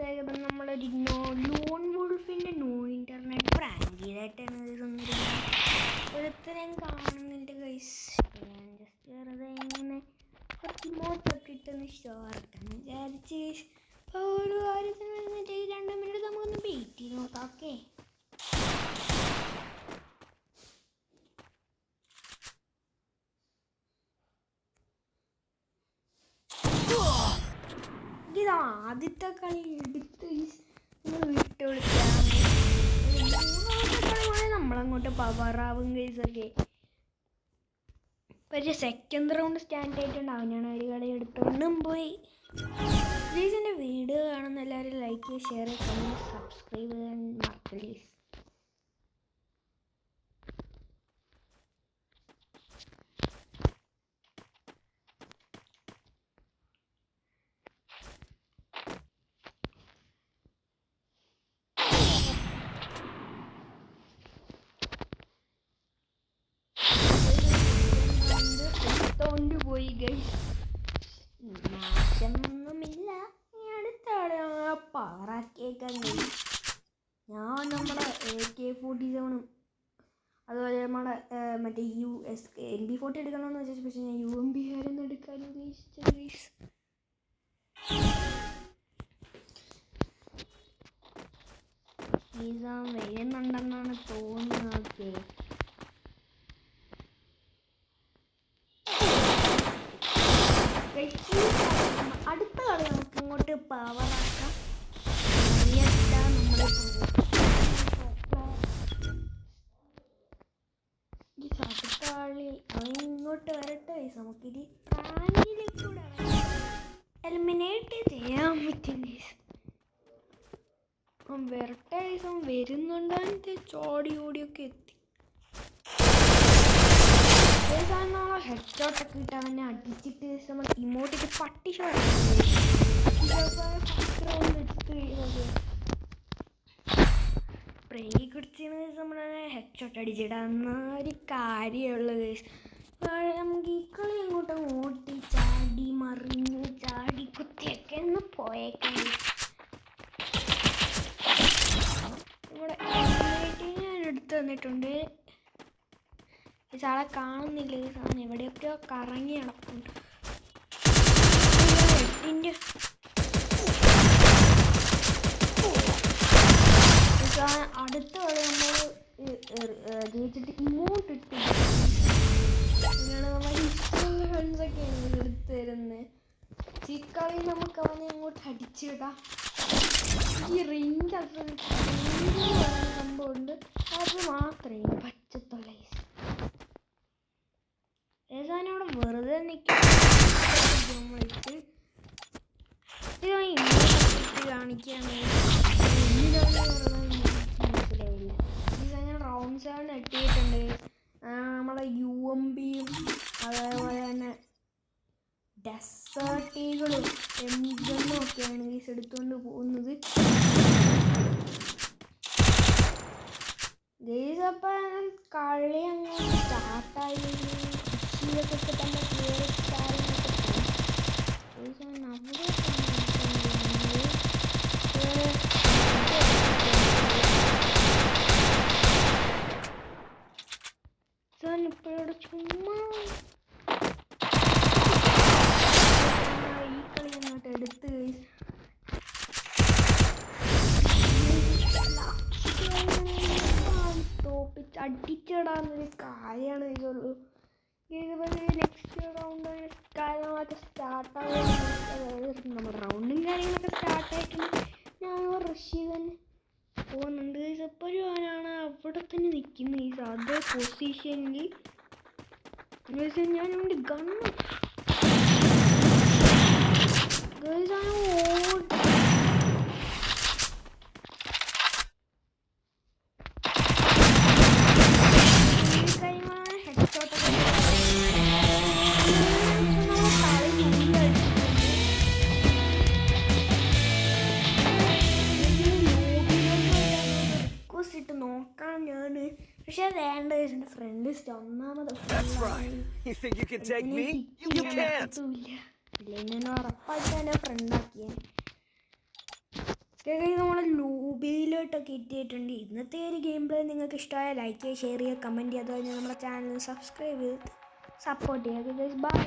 ഏകദേശം നമ്മളൊരു loan വോൾഫിൻ്റെ no internet prank ചെയ്തായിട്ടാണ് ഒരുത്തരം കാണുന്നുണ്ട് ഗൈസ്. ഞാൻ ജസ്റ്റ് വെറുതെ ഇങ്ങനെ കുറച്ച് ഇമോട്ടൊക്കെ ഇട്ടൊന്ന് ഷോർക്കാന്ന് വിചാരിച്ച് ഇപ്പോൾ ഒരു കാര്യത്തിന് വന്നിട്ട് 2 മിനിറ്റ് നമുക്കൊന്ന് വെയിറ്റ് ചെയ്ത് നോക്കാം. ഓക്കെ, ഇത് ആദ്യത്തെ കളി എടുത്ത് വിട്ട് കൊടുക്കാം. നമ്മളങ്ങോട്ട് പവറാവും ഗൈസൊക്കെ. പക്ഷേ സെക്കൻഡ് റൗണ്ട് സ്റ്റാൻഡ് ആയിട്ടുണ്ട്. അവനാണ് ഒരു കളി എടുത്തോണ്ടും പോയി. പ്ലീസ് എൻ്റെ വീഡിയോ കാണുന്ന എല്ലാവരും ലൈക്ക്, ഷെയർ, കമൻറ്റ്, സബ്സ്ക്രൈബ് ചെയ്യാൻ മറക്കല്ലേ. പോയി ഗൈസ്, നാശമൊന്നുമില്ല. അടുത്ത ആളെ പവറാക്കിയേക്കാൻ കഴിയും. ഞാൻ നമ്മുടെ AK-47 അതുപോലെ നമ്മുടെ മറ്റേ MP40 എടുക്കണമെന്ന് വെച്ചാൽ, പക്ഷേ ഞാൻ UMP ആയിരുന്നു എടുക്കാൻ ഉദ്ദേശിച്ചത് ഗൈസ്. വരുന്നുണ്ടെന്നാണ് തോന്നുന്നത്. അടുത്ത കളി നമുക്ക് ഇങ്ങോട്ട് പവറാക്കാം. അടുത്ത കളി അവൻ ഇങ്ങോട്ട് വരട്ടെ. നമുക്കിത് പ്രാങ്കിലേക്കൂടെ എലിമിനേറ്റ് ചെയ്യാൻ പറ്റും. അവൻ വരട്ടെ, വരുന്നുണ്ടായിട്ട് ചോടി ഓടിയൊക്കെ എത്തി. ഹെഡ് ഷോട്ടൊക്കെ ഇട്ട് അവനെ അടിച്ചിട്ട് നമ്മൾ ഇമോട്ടിട്ട് പട്ടി ഷോട്ട് സ്പ്രേ കുടിച്ചതിന് നമ്മളെ ഹെഡ് ഷോട്ട് അടിച്ചിടാന്ന ഒരു കാര്യമുള്ളത്. നമുക്ക് ഈ കളി അങ്ങോട്ട് ഓട്ടി ചാടി മറിഞ്ഞ് ചാടി കുത്തിയൊക്കെ ഒന്ന് പോയേക്കാം. നമ്മുടെ ഞാൻ എടുത്ത് തന്നിട്ടുണ്ട്. ഈ സാളെ കാണുന്നില്ല. ഈ സാധനം എവിടെയൊക്കെയോ കറങ്ങി നടക്കുന്നുണ്ട്. അടുത്ത കളി നമ്മൾ ജയിച്ചിട്ട് ഇമോട്ട് ഇട്ട് നമ്മുടെ ഇഷ്ടമുള്ള ഫ്രണ്ട്സൊക്കെയാണ് എടുത്ത് തരുന്നത്. ഈ കളി നമുക്ക് അവനെ അങ്ങോട്ട് അടിച്ചിടാം. ഈ റിഞ്ച് സംഭവമുണ്ട്, അത് മാത്രമേ പറ്റത്തുള്ളൂ. ഏതാനും അവിടെ വെറുതെ നമ്മളിട്ട് കാണിക്കുകയാണ്. മനസ്സിലായില്ല. ഇതങ്ങനെ റൗണ്ട് 7 എത്തിയിട്ടുണ്ട്. നമ്മളെ UMPയും അതേപോലെ തന്നെ ഡെസേർട്ടികളും എന്തെന്നും ഒക്കെയാണ് ഈ എടുത്തുകൊണ്ട് പോകുന്നത്. ഗൈസ് അപ്പം കളി അങ്ങനെ സ്റ്റാർട്ടായി. ഇതൊക്കെ തന്നെ ഇപ്പോഴോട് ചുമ്മാ ഈ കളി അങ്ങോട്ട് എടുത്ത് തോപ്പിച്ച് അടിച്ചിടാന്നൊരു കാര്യമാണ് ഇതുള്ളൂ. ഇതുപോലെ നെക്സ്റ്റ് റൗണ്ട് കാര്യങ്ങളൊക്കെ സ്റ്റാർട്ടാകും. നമ്മുടെ റൗണ്ടും കാര്യങ്ങളൊക്കെ സ്റ്റാർട്ടായിട്ടുണ്ട്. ഞാൻ റഷ് തന്നെ പോകുന്നുണ്ട്. എപ്പോഴും അവനാണ് അവിടെ തന്നെ നിൽക്കുന്നത്. ഈ അതേ പൊസിഷനിൽ ഞാൻ അവൻ്റെ ഗണ്ണ് ഇട്ട് നോക്കാൻ ഞാൻ. പക്ഷെ വേണ്ട, എൻ്റെ ഫ്രണ്ട് ഒന്നാമത് ഇല്ല, ഞാൻ ഉറപ്പായിട്ട് എൻ്റെ ഫ്രണ്ടാക്കിയേ. നമ്മൾ ലൂബിയിലോട്ടൊക്കെ എത്തിയിട്ടുണ്ട്. ഇന്നത്തെ ഒരു ഗെയിം പ്ലേ നിങ്ങൾക്ക് ഇഷ്ടമായ ലൈക്ക് ചെയ്യുക, ഷെയർ ചെയ്യുക, കമൻറ്റ് ചെയ്യുക. അതുപോലെ നമ്മുടെ ചാനൽ സബ്സ്ക്രൈബ് ചെയ്ത് സപ്പോർട്ട് ചെയ്യുക. ബൈ.